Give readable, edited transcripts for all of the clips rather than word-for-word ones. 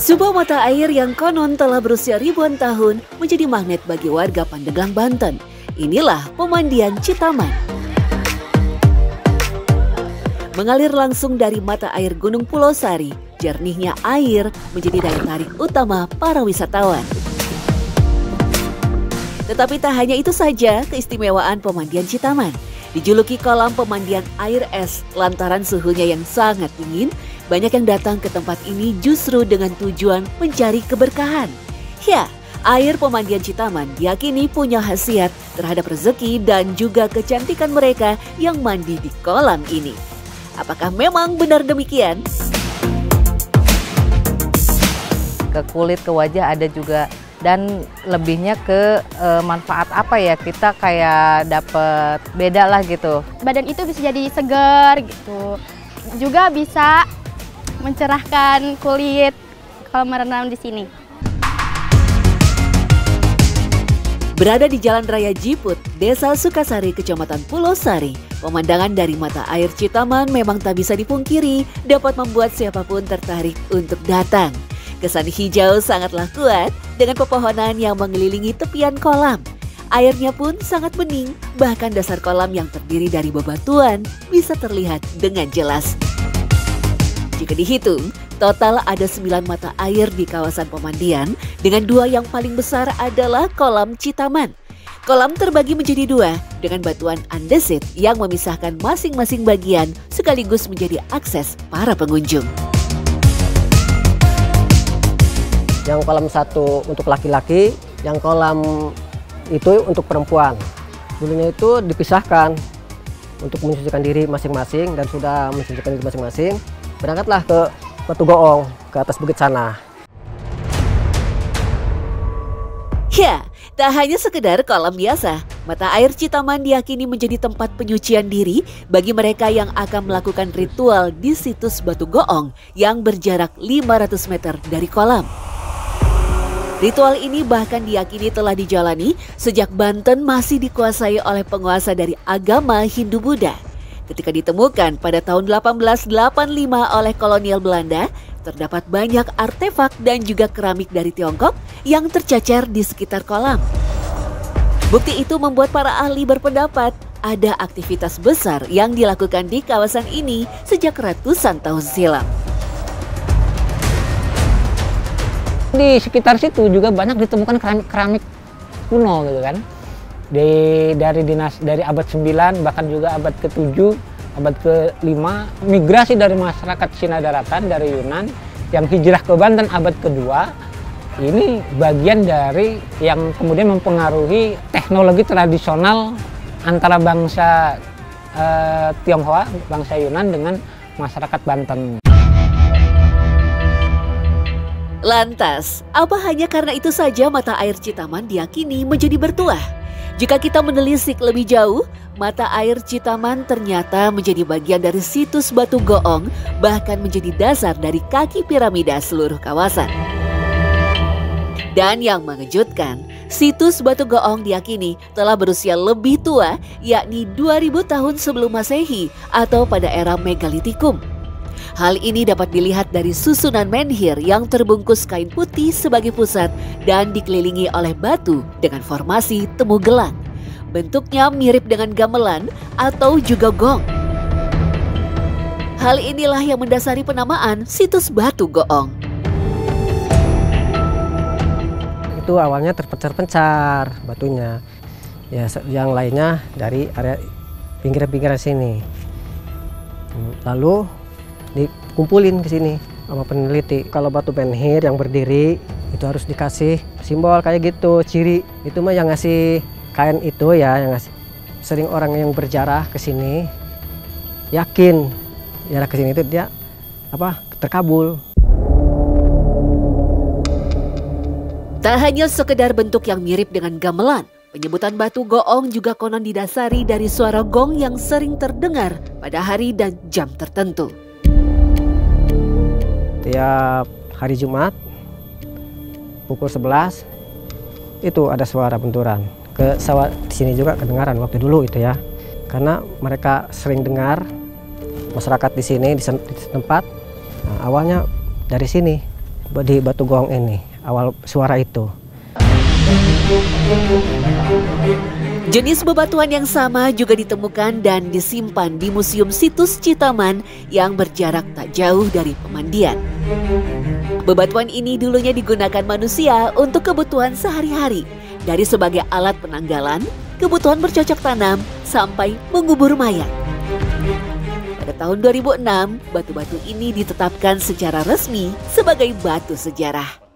Sebuah mata air yang konon telah berusia ribuan tahun menjadi magnet bagi warga Pandeglang, Banten. Inilah pemandian Citaman. Mengalir langsung dari mata air Gunung Pulau Sari, jernihnya air menjadi daya tarik utama para wisatawan. Tetapi tak hanya itu saja keistimewaan pemandian Citaman. Dijuluki kolam pemandian air es lantaran suhunya yang sangat dingin, banyak yang datang ke tempat ini justru dengan tujuan mencari keberkahan. Ya, air pemandian Citaman diyakini punya khasiat terhadap rezeki dan juga kecantikan mereka yang mandi di kolam ini. Apakah memang benar demikian? Ke kulit, ke wajah ada juga. Dan lebihnya ke manfaat apa ya, kita kayak dapet beda lah gitu. Badan itu bisa jadi segar gitu. Juga bisa mencerahkan kulit kalau merenang di sini. Berada di Jalan Raya Jiput, Desa Sukasari, Kecamatan Pulau Sari, pemandangan dari mata air Citaman memang tak bisa dipungkiri dapat membuat siapapun tertarik untuk datang. Kesan hijau sangatlah kuat dengan pepohonan yang mengelilingi tepian kolam. Airnya pun sangat bening, bahkan dasar kolam yang terdiri dari bebatuan bisa terlihat dengan jelas. Jika dihitung, total ada 9 mata air di kawasan pemandian, dengan 2 yang paling besar adalah kolam Citaman. Kolam terbagi menjadi 2 dengan batuan andesit yang memisahkan masing-masing bagian sekaligus menjadi akses para pengunjung. Yang kolam satu untuk laki-laki, yang kolam itu untuk perempuan. Dulunya itu dipisahkan untuk mencucikan diri masing-masing, dan sudah mencucikan diri masing-masing, berangkatlah ke Batu Goong, ke atas bukit sana. Ya, tak hanya sekedar kolam biasa, mata air Citaman diyakini menjadi tempat penyucian diri bagi mereka yang akan melakukan ritual di situs Batu Goong yang berjarak 500 meter dari kolam. Ritual ini bahkan diyakini telah dijalani sejak Banten masih dikuasai oleh penguasa dari agama Hindu-Buddha. Ketika ditemukan pada tahun 1885 oleh kolonial Belanda, terdapat banyak artefak dan juga keramik dari Tiongkok yang tercecer di sekitar kolam. Bukti itu membuat para ahli berpendapat ada aktivitas besar yang dilakukan di kawasan ini sejak ratusan tahun silam. Di sekitar situ juga banyak ditemukan keramik kuno gitu kan. Dari abad 9 bahkan juga abad ke-7, abad ke-5, migrasi dari masyarakat Cina daratan dari Yunan yang hijrah ke Banten abad kedua. Ini bagian dari yang kemudian mempengaruhi teknologi tradisional antara bangsa Tionghoa, bangsa Yunan dengan masyarakat Banten. Lantas, apa hanya karena itu saja mata air Citaman diyakini menjadi bertuah? Jika kita menelisik lebih jauh, mata air Citaman ternyata menjadi bagian dari situs Batu Goong, bahkan menjadi dasar dari kaki piramida seluruh kawasan. Dan yang mengejutkan, situs Batu Goong diyakini telah berusia lebih tua, yakni 2000 tahun sebelum Masehi atau pada era Megalitikum. Hal ini dapat dilihat dari susunan menhir yang terbungkus kain putih sebagai pusat dan dikelilingi oleh batu dengan formasi temu gelang. Bentuknya mirip dengan gamelan atau juga gong. Hal inilah yang mendasari penamaan situs Batu Goong. Itu awalnya terpencar-pencar batunya. Ya, yang lainnya dari area pinggir-pinggiran sini. Lalu dikumpulin ke sini sama peneliti. Kalau batu menhir yang berdiri itu harus dikasih simbol kayak gitu, ciri. Itu mah yang ngasih kain itu ya, yang ngasih. Sering orang yang berjarah ke sini yakin jarah ke sini itu dia terkabul. Tak hanya sekedar bentuk yang mirip dengan gamelan, penyebutan Batu Goong juga konon didasari dari suara gong yang sering terdengar pada hari dan jam tertentu. Tiap hari Jumat pukul 11 itu ada suara benturan. Ke sawah di sini juga kedengaran waktu dulu itu ya. Karena mereka sering dengar masyarakat di sini di tempat. Nah, awalnya dari sini di Batu Goong ini, awal suara itu. Jenis bebatuan yang sama juga ditemukan dan disimpan di Museum Situs Citaman yang berjarak tak jauh dari pemandian. Bebatuan ini dulunya digunakan manusia untuk kebutuhan sehari-hari, dari sebagai alat penanggalan, kebutuhan bercocok tanam, sampai mengubur mayat. Pada tahun 2006, batu-batu ini ditetapkan secara resmi sebagai batu sejarah.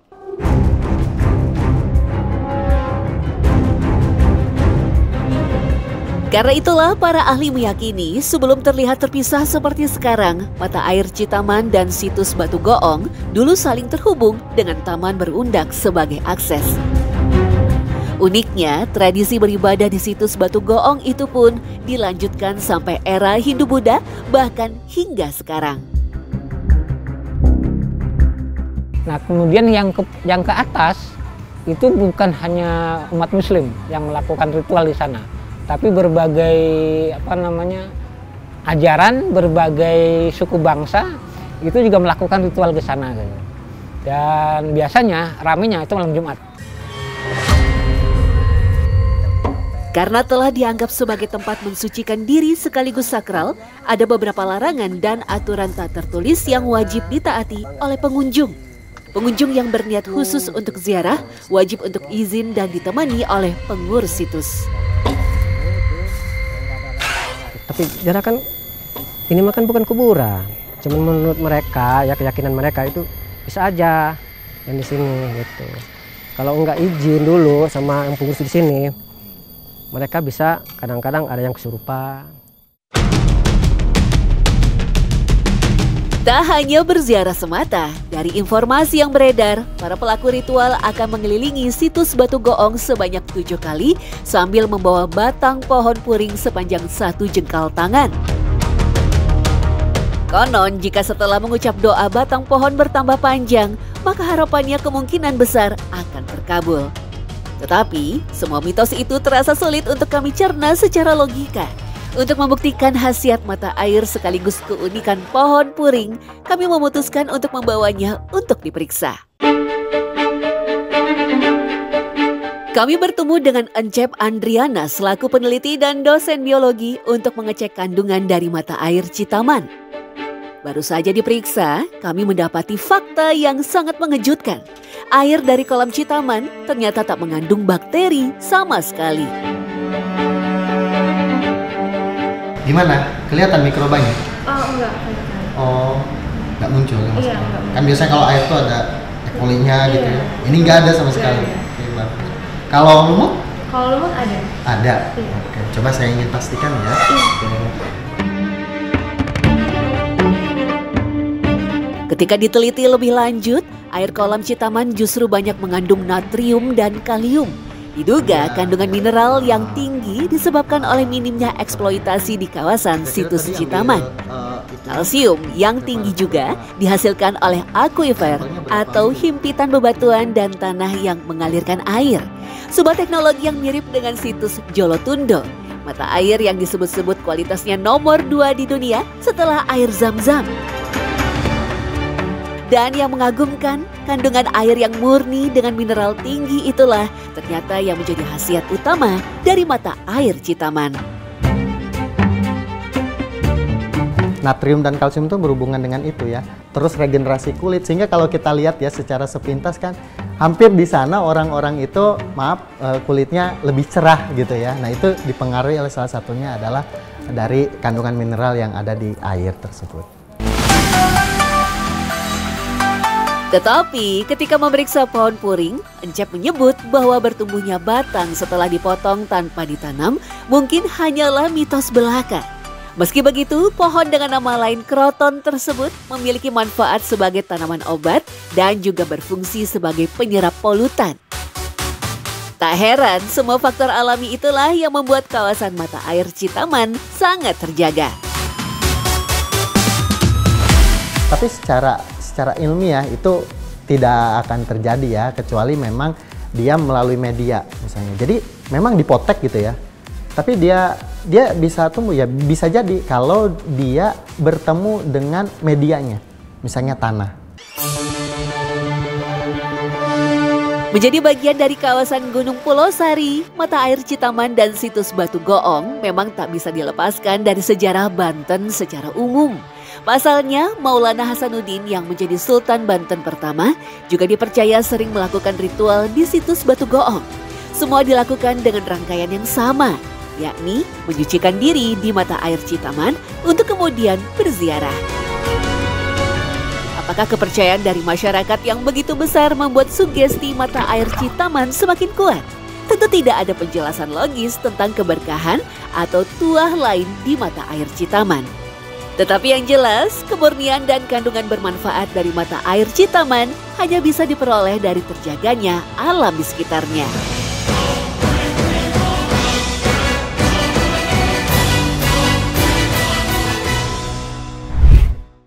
Karena itulah para ahli meyakini sebelum terlihat terpisah seperti sekarang, mata air Citaman dan situs Batu Goong dulu saling terhubung dengan Taman Berundak sebagai akses. Uniknya, tradisi beribadah di situs Batu Goong itu pun dilanjutkan sampai era Hindu-Buddha, bahkan hingga sekarang. Nah, kemudian yang ke atas itu bukan hanya umat Muslim yang melakukan ritual di sana, tapi berbagai ajaran, berbagai suku bangsa itu juga melakukan ritual ke sana. Dan biasanya ramenya itu malam Jumat. Karena telah dianggap sebagai tempat mensucikan diri sekaligus sakral, ada beberapa larangan dan aturan tak tertulis yang wajib ditaati oleh pengunjung. Pengunjung yang berniat khusus untuk ziarah wajib untuk izin dan ditemani oleh pengurus situs. Tapi jarak kan ini makan bukan kuburan. Cuman menurut mereka, ya keyakinan mereka itu bisa aja yang di sini gitu. Kalau enggak izin dulu sama yang pengurus di sini, mereka bisa kadang-kadang ada yang kesurupan. Tak hanya berziarah semata, dari informasi yang beredar, para pelaku ritual akan mengelilingi situs Batu Goong sebanyak 7 kali sambil membawa batang pohon puring sepanjang 1 jengkal tangan. Konon, jika setelah mengucap doa batang pohon bertambah panjang, maka harapannya kemungkinan besar akan terkabul. Tetapi, semua mitos itu terasa sulit untuk kami cerna secara logika. Untuk membuktikan khasiat mata air sekaligus keunikan pohon puring, kami memutuskan untuk membawanya untuk diperiksa. Kami bertemu dengan Encep Andriana selaku peneliti dan dosen biologi untuk mengecek kandungan dari mata air Citaman. Baru saja diperiksa, kami mendapati fakta yang sangat mengejutkan. Air dari kolam Citaman ternyata tak mengandung bakteri sama sekali. Gimana? Kelihatan mikrobanya? Oh, enggak kelihatan. Oh, nggak muncul ya? Iya, enggak. Kan biasanya kalau air tuh ada E. coli-nya gitu ya. Ini nggak ada sama sekali. Iya. Oke, bagus. Kalau lumut? Kalau lumut ada. Ada. Iya. Oke, coba saya ingin pastikan ya. Oke. Ketika diteliti lebih lanjut, air kolam Citaman justru banyak mengandung natrium dan kalium. Diduga kandungan mineral yang tinggi disebabkan oleh minimnya eksploitasi di kawasan situs Citaman. Kalsium yang tinggi juga dihasilkan oleh akuifer atau himpitan bebatuan dan tanah yang mengalirkan air. Sebuah teknologi yang mirip dengan situs Jolotundo, mata air yang disebut-sebut kualitasnya nomor 2 di dunia setelah air Zam-Zam. Dan yang mengagumkan, kandungan air yang murni dengan mineral tinggi itulah ternyata yang menjadi khasiat utama dari mata air Citaman. Natrium dan kalsium itu berhubungan dengan itu ya. Terus regenerasi kulit, sehingga kalau kita lihat ya secara sepintas kan hampir di sana orang-orang itu kulitnya lebih cerah gitu ya. Nah itu dipengaruhi oleh salah satunya adalah dari kandungan mineral yang ada di air tersebut. Tetapi ketika memeriksa pohon puring, Encep menyebut bahwa bertumbuhnya batang setelah dipotong tanpa ditanam mungkin hanyalah mitos belaka. Meski begitu, pohon dengan nama lain kroton tersebut memiliki manfaat sebagai tanaman obat dan juga berfungsi sebagai penyerap polutan. Tak heran, semua faktor alami itulah yang membuat kawasan mata air Citaman sangat terjaga. Tapi secara ilmiah itu tidak akan terjadi ya, kecuali memang dia melalui media misalnya. Jadi memang dipotek gitu ya. Tapi dia bisa tumbuh ya, bisa jadi kalau dia bertemu dengan medianya, misalnya tanah. Menjadi bagian dari kawasan Gunung Pulau Sari, mata air Citaman dan situs Batu Goong memang tak bisa dilepaskan dari sejarah Banten secara umum. Pasalnya, Maulana Hasanuddin yang menjadi Sultan Banten pertama juga dipercaya sering melakukan ritual di situs Batu Goong. Semua dilakukan dengan rangkaian yang sama, yakni menyucikan diri di mata air Citaman untuk kemudian berziarah. Apakah kepercayaan dari masyarakat yang begitu besar membuat sugesti mata air Citaman semakin kuat? Tentu tidak ada penjelasan logis tentang keberkahan atau tuah lain di mata air Citaman. Tetapi yang jelas, kemurnian dan kandungan bermanfaat dari mata air Citaman hanya bisa diperoleh dari terjaganya alam di sekitarnya.